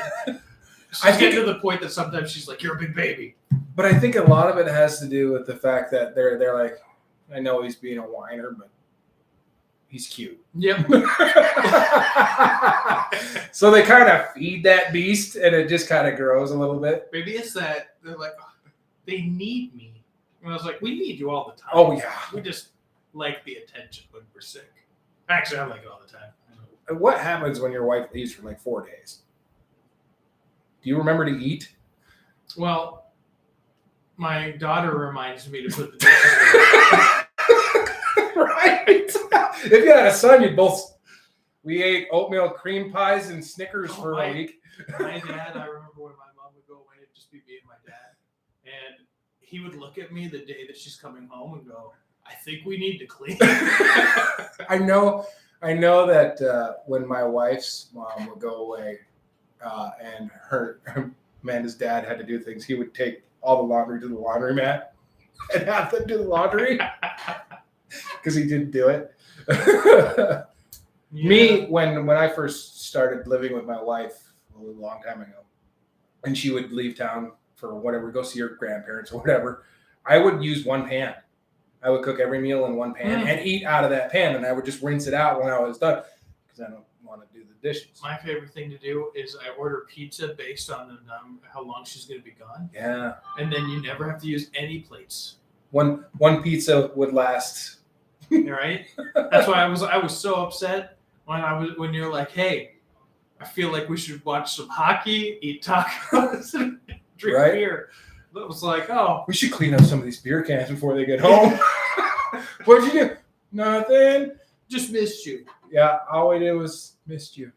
I get to the point that sometimes she's like, "You're a big baby." But I think a lot of it has to do with the fact that they're like, I know he's being a whiner, but he's cute. Yep. So they kind of feed that beast, and it just kind of grows a little bit. Maybe it's that they're like, oh, they need me. And I was like, we need you all the time. Oh yeah. We just like the attention when we're sick. Actually, I like it all the time. What happens when your wife leaves for like 4 days? Do you remember to eat? Well, my daughter reminds me to put the dishes away. Right. If you had a son, we ate oatmeal cream pies and Snickers for a week. My dad, I remember when my mom would go away, it'd just be me and my dad. And he would look at me the day that she's coming home and go, I think we need to clean. I know that when my wife's mom would go away and Amanda's dad had to do things, he would take all the laundry to the laundromat and have them do the laundry because he didn't do it. Yeah. Me, when I first started living with my wife a long time ago, and she would leave town for whatever, go see her grandparents or whatever, I would use one pan. I would cook every meal in one pan and eat out of that pan, and I would just rinse it out when I was done because I don't want to do the dishes. My favorite thing to do is I order pizza based on how long she's going to be gone. Yeah. And then you never have to use any plates. One pizza would last. Right? That's why I was so upset when you're like, hey, I feel like we should watch some hockey, eat tacos, and drink beer. It was like, oh, we should clean up some of these beer cans before they get home. What'd you do? Nothing. Just missed you. Yeah, all we did was missed you.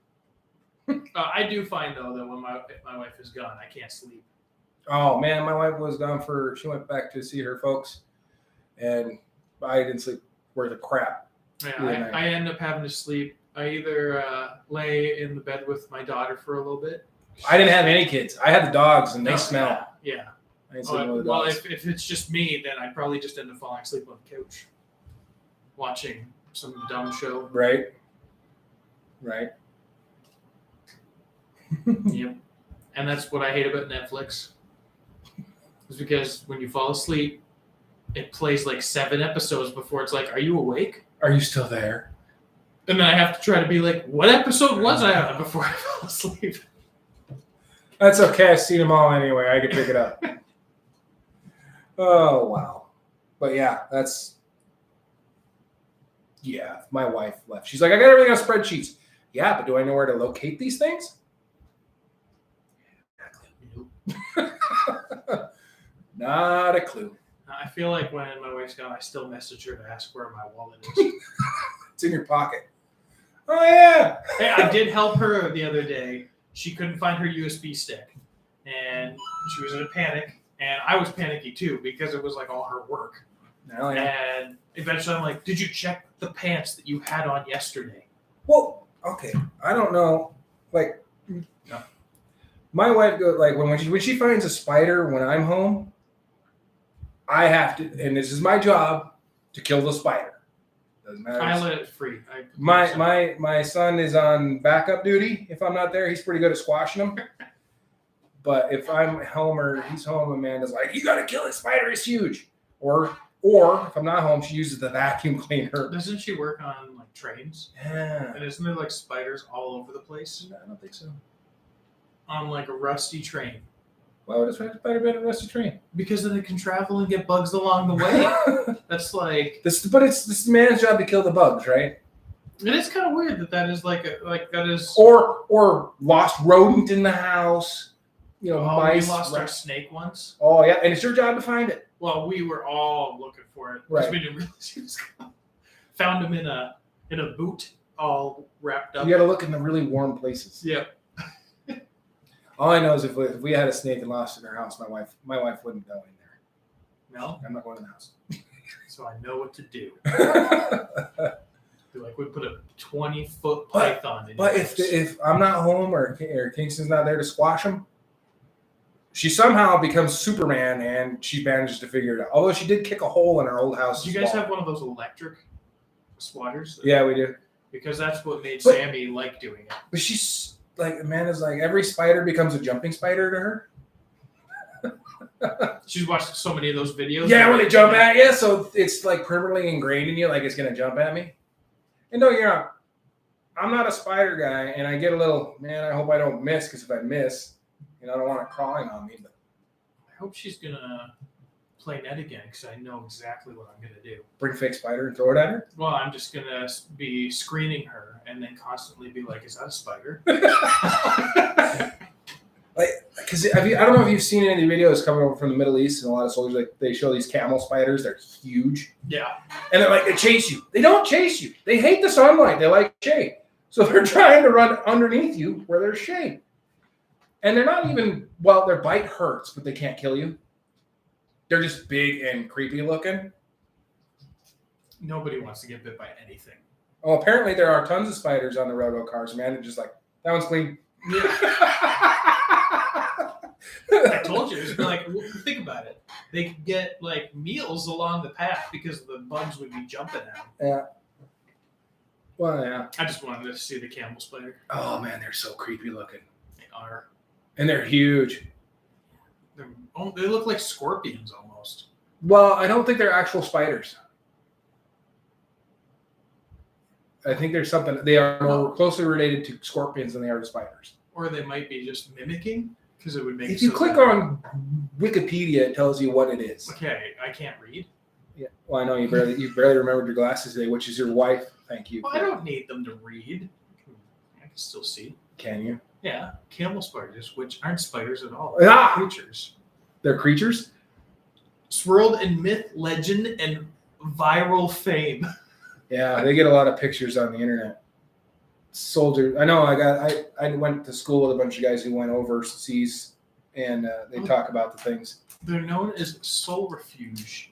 I do find though that when my wife is gone, I can't sleep. Oh man, my wife was gone she went back to see her folks, and I didn't sleep worth a crap. Yeah, I end up having to sleep. I either lay in the bed with my daughter for a little bit. I didn't have any kids. I had the dogs, and they smell. Yeah. I didn't sleep with the well, dogs. if it's just me, then I'd probably just end up falling asleep on the couch, watching some dumb show. Right. Yep. And that's what I hate about Netflix. Is because when you fall asleep, it plays like 7 episodes before it's like, are you awake? Are you still there? And then I have to try to be like, what episode was I on before I fell asleep? That's okay. I've seen them all anyway. I can pick it up. Oh, wow. But yeah, my wife left. She's like, I got everything on spreadsheets. Yeah, but do I know where to locate these things? Not a clue. I feel like when my wife's gone, I still message her to ask where my wallet is. It's in your pocket. Oh, yeah. Hey, I did help her the other day. She couldn't find her USB stick, and she was in a panic, And I was panicky too because it was like all her work. Oh, yeah. And eventually I'm like, did you check the pants that you had on yesterday? Well, okay. I don't know. Like, my wife goes like when she finds a spider when I'm home, I have to, and this is my job, to kill the spider. Doesn't matter. I let it free. My son is on backup duty. If I'm not there, he's pretty good at squashing them. But if I'm home or he's home, Amanda's like, "You gotta kill this spider. It's huge." Or if I'm not home, she uses the vacuum cleaner. Doesn't she work on like trains? Yeah. And isn't there like spiders all over the place? No, I don't think so. On like a rusty train. Why would a spider be on a rusty train? Because then it can travel and get bugs along the way. That's like this is the man's job to kill the bugs, right? it is kind of weird that is that is. Or lost rodent in the house. You know, mice. We lost our snake once. Oh yeah, and it's your job to find it. Well, we were all looking for it because we didn't realize he was gone. Found him in a boot, all wrapped up. You got to look in the really warm places. Yep. All I know is if we had a snake and lost it in our house, my wife wouldn't go in there. No, I'm not going in the house. So I know what to do. Like we put a 20-foot python in. But if I'm not home or Kingston's not there to squash him, she somehow becomes Superman and she manages to figure it out. Although she did kick a hole in our old house. Do you guys have one of those electric swatters? Yeah, we do. Because that's what made Sammy like doing it. But she's like, Amanda's like, every spider becomes a jumping spider to her. She's watched so many of those videos. Yeah, when they jump at you, so it's like permanently ingrained in you, like it's gonna jump at me. And don't get me wrong, I'm not a spider guy, and I get a little, man, I hope I don't miss, because if I miss, I don't want it crawling on me. But I hope she's gonna play net again, because I know exactly what I'm gonna do. Bring fake spider and throw it at her? Well, I'm just gonna be screening her and then constantly be like, "Is that a spider?" Because I don't know if you've seen any videos coming over from the Middle East, and a lot of soldiers, like, they show these camel spiders. They're huge. Yeah. And they're like, they chase you. They don't chase you. They hate the sunlight. They like shade. So they're trying to run underneath you where there's shade. And they're not even, well, their bite hurts, but they can't kill you. They're just big and creepy looking. Nobody wants to get bit by anything. Oh, apparently there are tons of spiders on the roto cars, man. They're just like, that one's clean. Yeah. I told you. It's like, think about it. They could get like meals along the path because the bugs would be jumping at them. Yeah. Well, yeah. I just wanted to see the camel spider. Oh, man, they're so creepy looking. They are. And they're huge. They look like scorpions almost. Well, I don't think they're actual spiders. I think there's something. They are more closely related to scorpions than they are to spiders. Or they might be just mimicking, because it would make. If you click on Wikipedia, it tells you what it is. Okay, I can't read. Yeah. Well, I know you barely remembered your glasses today, which is your wife. Thank you. Well, I don't need them to read. I can still see. Can you? Yeah, camel spiders, which aren't spiders at all. Ah! Creatures. They're creatures? Swirled in myth, legend, and viral fame. Yeah, they get a lot of pictures on the internet. Soldiers. I know. I went to school with a bunch of guys who went overseas, and they talk about the things. They're known as soulrifuges.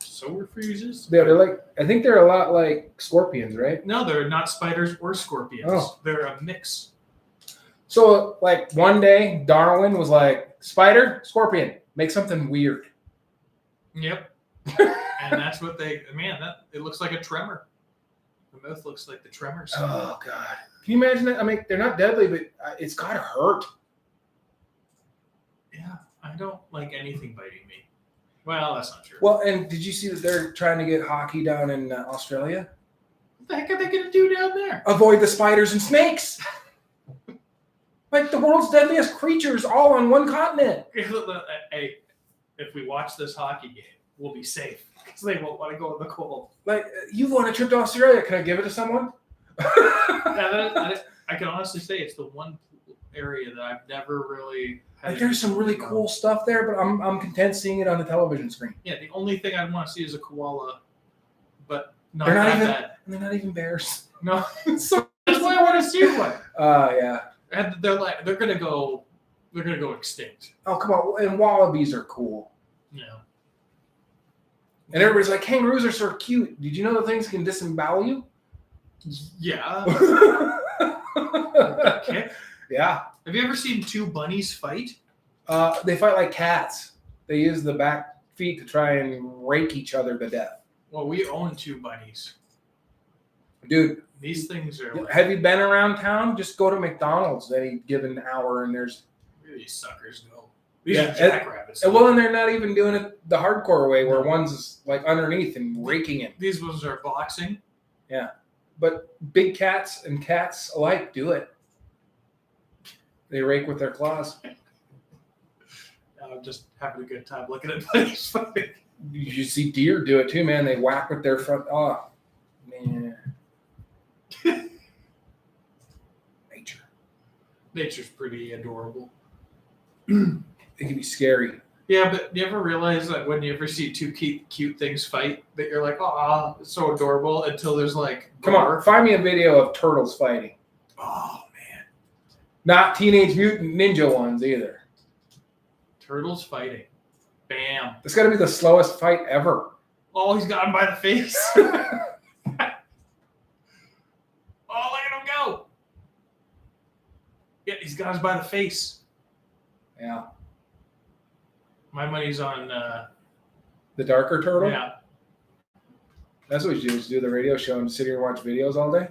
Soulrifuges? They're like. I think they're a lot like scorpions, right? No, they're not spiders or scorpions. Oh. They're a mix. So, like, one day, Darwin was like, spider, scorpion, make something weird. Yep. And that's what it looks like a tremor. The mouth looks like the tremors. Oh, God. Can you imagine that? I mean, they're not deadly, but it's got to hurt. Yeah, I don't like anything biting me. Well, that's not true. Well, and did you see that they're trying to get hockey down in Australia? What the heck are they going to do down there? Avoid the spiders and snakes. Like the world's deadliest creatures all on one continent. Hey, if we watch this hockey game, we'll be safe because they won't want to go in the cold. Like, you've won a trip to Australia. Can I give it to someone? I can honestly say it's the one area that I've never really had. Like, there's some really cool stuff there, but I'm content seeing it on the television screen. Yeah, the only thing I'd want to see is a koala, but they're not even bears. No, so that's why I want to see one. Yeah. And they're gonna go They're gonna go extinct. Oh, come on. And wallabies are cool. Yeah. And everybody's like, kangaroos are so cute. Did you know the things can disembowel you? Yeah. Okay. Yeah. Have you ever seen two bunnies fight? They fight like cats. They use the back feet to try and rake each other to death. Well, we own two bunnies. Dude, These things are like, have you been around town? Just go to McDonald's any given hour and there's... where these suckers go. These Yeah, are jackrabbits. Well, and they're not even doing it the hardcore way where one's like underneath and raking it. These ones are boxing. Yeah. But big cats and cats alike do it. They rake with their claws. I'm just having a good time looking at bunnies fighting. You see deer do it too, man. They whack with their front. Oh, man. Nature. Nature's pretty adorable. It can be scary. Yeah, but you ever realize that when you ever see two cute things fight, that you're like, oh, it's so adorable, until there's like... Come on, find me a video of turtles fighting. Oh, man. Not Teenage Mutant Ninja ones either. Turtles fighting. Bam. It's got to be the slowest fight ever. Oh, he's got him by the face. Oh, look at him go. Yeah, he's got us by the face. Yeah. My money's on... The darker turtle? Yeah. That's what we do, is do the radio show and sit here and watch videos all day.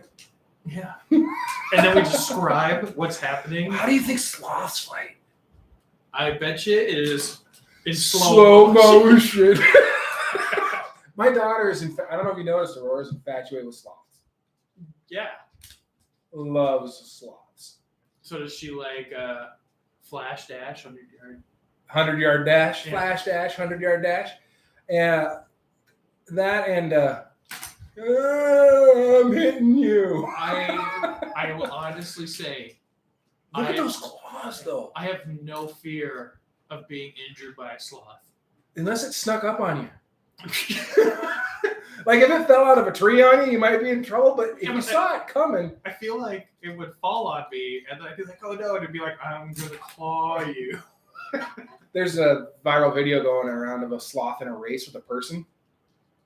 Yeah. And then we describe what's happening. How do you think sloths fight? I bet you it is in Slow motion. My daughter is, I don't know if you noticed, Aurora's infatuated with sloths. Yeah. Loves sloths. So does she like flash dash on your yard? 100-yard dash, Yeah. flash dash, 100-yard dash. And that and I'm hitting you. I will honestly say, Look at those claws, though. I have no fear of being injured by a sloth. Unless it snuck up on you. Like if it fell out of a tree on you, you might be in trouble. But if you saw it coming, I feel like it would fall on me, and then I'd be like, "Oh no!" And it'd be like, "I'm gonna claw you." there's a viral video going around of a sloth in a race with a person,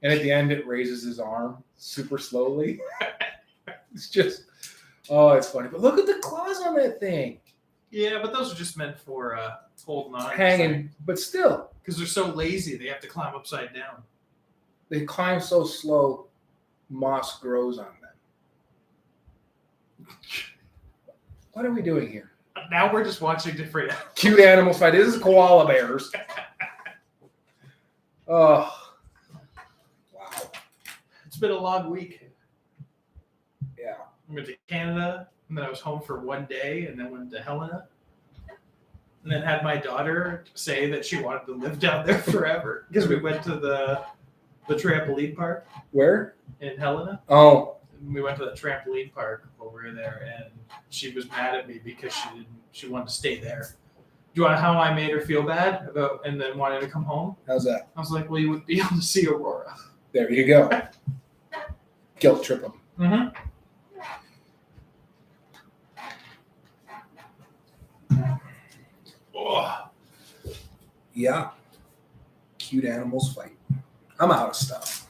and at the end it raises his arm super slowly. It's just, oh, it's funny. But look at the claws on that thing. Yeah, but those are just meant for holding on, Hanging, but still. because they're so lazy. They have to climb upside down. They climb so slow, moss grows on them. What are we doing here? Now we're just watching different. Cute animals fight. This is koala bears. Oh, wow. It's been a long week. Yeah. I went to Canada, and then I was home for one day, and then went to Helena. And then had my daughter say that she wanted to live down there forever, because we went to the trampoline park Where? in Helena. Oh, And we went to the trampoline park over there, and she was mad at me because she wanted to stay there. Do you want how I made her feel bad about, and then wanted to come home? how's that? I was like, well, you would be able to see Aurora. There you go. Guilt trip them. Mm-hmm. Oh. Yeah. Cute animals fight. I'm out of stuff.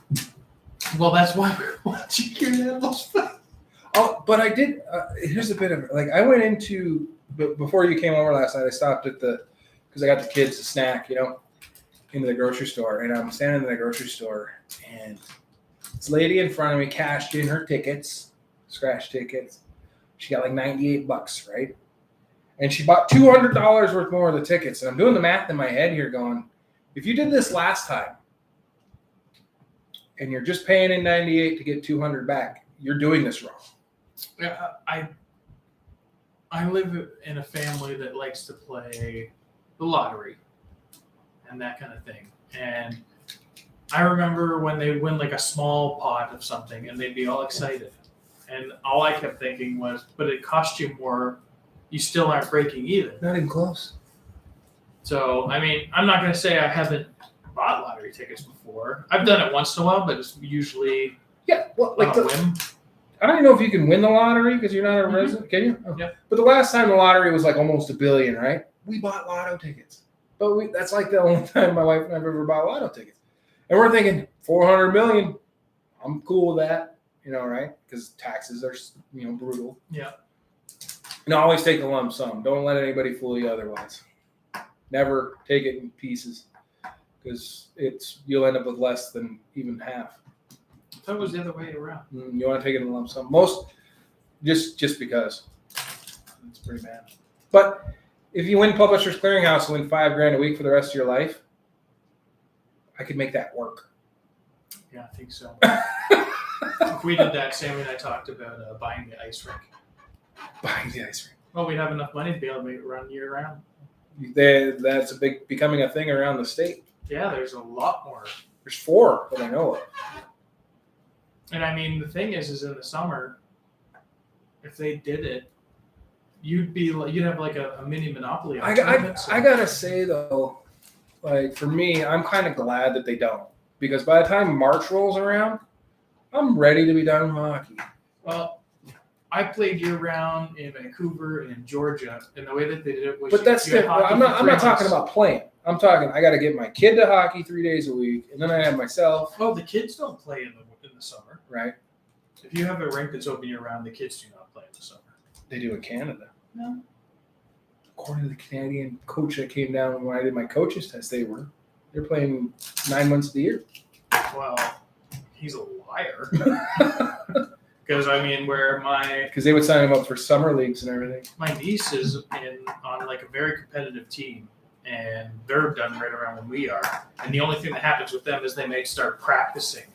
Well, that's why we're watching cute animals fight. Oh, but I did. Here's a bit of like I went into before you came over last night. I stopped at because I got the kids a snack, into the grocery store, and I'm standing in the grocery store, and this lady in front of me cashed in her tickets, scratch tickets. She got like $98, right? And she bought $200 worth more of the tickets. And I'm doing the math in my head here, going, if you did this last time, and you're just paying in 98 to get 200 back, you're doing this wrong. Yeah, I live in a family that likes to play the lottery and that kind of thing. And I remember when they win like a small pot of something and they'd be all excited. And all I kept thinking was, but it cost you more. You still aren't breaking even. Not even close. So, I mean, I'm not going to say I haven't bought lottery tickets before. I've done it once in a while, but it's usually Yeah, well, like on a whim. I don't even know if you can win the lottery because you're not a resident. Can you? Oh. Yeah. But the last time the lottery was like almost $1 billion, right? we bought lotto tickets. But that's like the only time my wife and I have ever bought lotto tickets. And we're thinking 400 million. I'm cool with that, right? Because taxes are, brutal. Yeah. And always take a lump sum. Don't let anybody fool you otherwise. Never take it in pieces, because you'll end up with less than even half. I thought it was the other way around. You want to take it in a lump sum. Most, just because. It's pretty bad. But if you win Publishers Clearinghouse and win $5,000 a week for the rest of your life, I could make that work. Yeah, I think so. If we did that, Sammy and I talked about buying the ice rink. Buying the ice rink. Well, we'd have enough money to be able to make it run year round. That's becoming a thing around the state. Yeah, there's a lot more. There's 4 that I know of. And I mean, the thing is in the summer, if they did it, you'd have like a mini monopoly on tournaments. I gotta say though, like for me, I'm kind of glad that they don't, because by the time March rolls around, I'm ready to be done with hockey. Well, I played year round in Vancouver and in Georgia, and the way that they did it was. But that's different. I'm not talking about playing. I'm talking. I got to get my kid to hockey 3 days a week, and then I have myself. Well, the kids don't play in the summer, right? If you have a rink that's open year round, the kids do not play in the summer. They do in Canada. No. According to the Canadian coach that came down when I did my coaches test, they're playing 9 months of the year. Well, he's a liar. Because because they would sign them up for summer leagues and everything. My niece is on like a very competitive team, and they're done right around when we are. And the only thing that happens with them is they may start practicing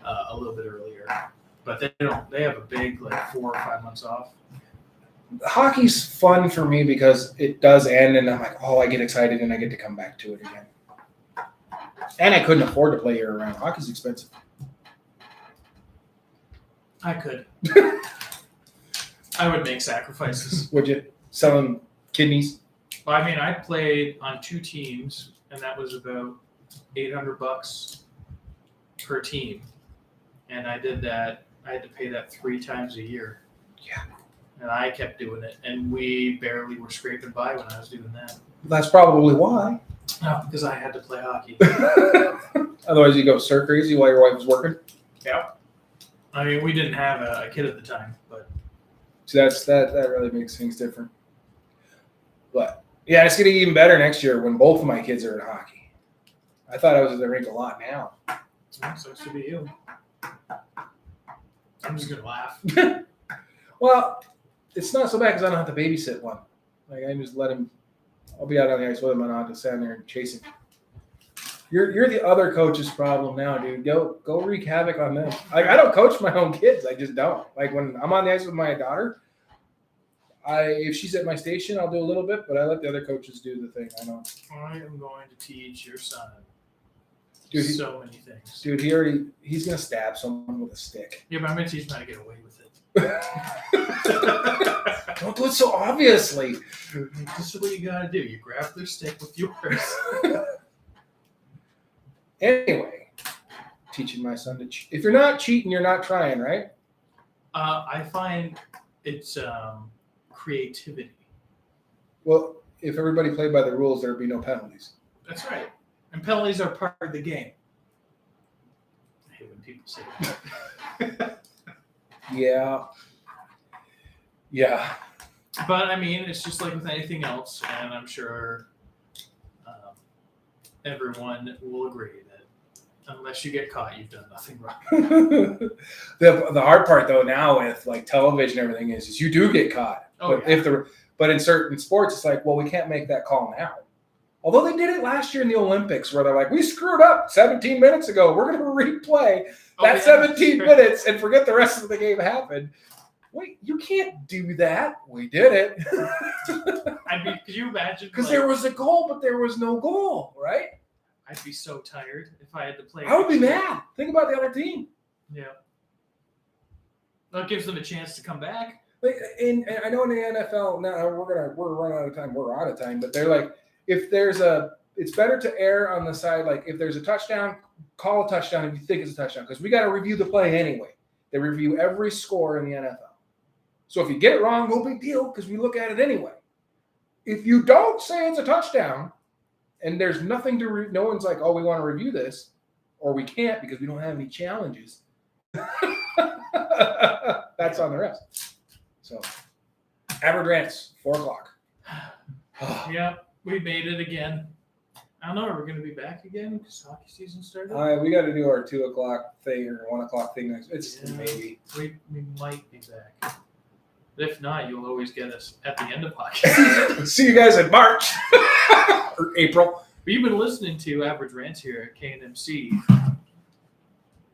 a little bit earlier, but they don't. They have a big 4 or 5 months off. Hockey's fun for me because it does end, and I'm like, I get excited and I get to come back to it again. And I couldn't afford to play year round. Hockey's expensive. I could. I would make sacrifices. Would you? Selling kidneys? Well, I played on 2 teams, and that was about $800 per team. And I did that. I had to pay that 3 times a year. Yeah. And I kept doing it, and we barely were scraping by when I was doing that. That's probably why. No, because I had to play hockey. Otherwise, you go stir crazy while your wife was working. Yeah. We didn't have a kid at the time, but so that really makes things different. But yeah, it's getting even better next year when both of my kids are in hockey. I thought I was at the rink a lot now. Sucks to be you. I'm just gonna laugh. Well, it's not so bad because I don't have to babysit one. I can just let him. I'll be out on the ice with him, and I don't have to stand there and chase him. You're the other coach's problem now, dude. Go wreak havoc on them. I don't coach my own kids. I just don't. When I'm on the ice with my daughter, if she's at my station, I'll do a little bit, but I let the other coaches do the thing. I am going to teach your son so many things. Dude, he's gonna stab someone with a stick. Yeah, but I'm gonna teach him how to get away with it. Don't do it so obviously. This is what you gotta do. You grab their stick with yours. Anyway, teaching my son to cheat. If you're not cheating, you're not trying, right? I find it's creativity. Well, if everybody played by the rules, there would be no penalties. That's right. And penalties are part of the game. I hate when people say that. Yeah. But it's just like with anything else, and I'm sure everyone will agree that unless you get caught, you've done nothing wrong. The hard part though now with television and everything is you do get caught. But in certain sports, it's like, well, we can't make that call now. Although they did it last year in the Olympics where they're like, we screwed up 17 minutes ago. We're going to replay that 17 minutes and forget the rest of the game happened. Wait, you can't do that. We did it. Could you imagine? Because there was a goal, but there was no goal, right? I'd be so tired if I had to play. I would be mad. Think about the other team. Yeah. That gives them a chance to come back. And I know in the NFL now we're running out of time. We're out of time, but they're like, it's better to err on the side. Like if there's a touchdown, call a touchdown if you think it's a touchdown because we got to review the play anyway. They review every score in the NFL. So if you get it wrong, no big deal because we look at it anyway. if you don't say it's a touchdown, and there's nothing to no one's like, oh, we want to review this, or we can't because we don't have any challenges. That's on the rest. So, average rants, 4:00. Yeah, we made it again. I don't know. Are we going to be back again because hockey season started? We got to do our 2:00 thing or 1:00 thing next. It's maybe we might be back. But if not, you'll always get us at the end of hockey season. See you guys in March or April. But you've been listening to Average Rants here at KNMC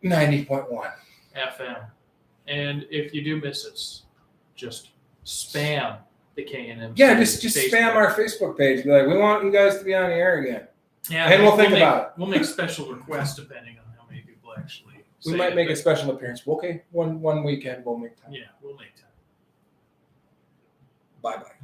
90.1 FM, and if you do miss us, just spam the KNMC. Yeah, just Facebook. spam our Facebook page. Be like, we want you guys to be on the air again. Yeah, and we'll think about it. We'll make special requests depending on how many people actually. We might make a special appearance. Okay, one weekend we'll make time. Yeah, we'll make time. Bye-bye.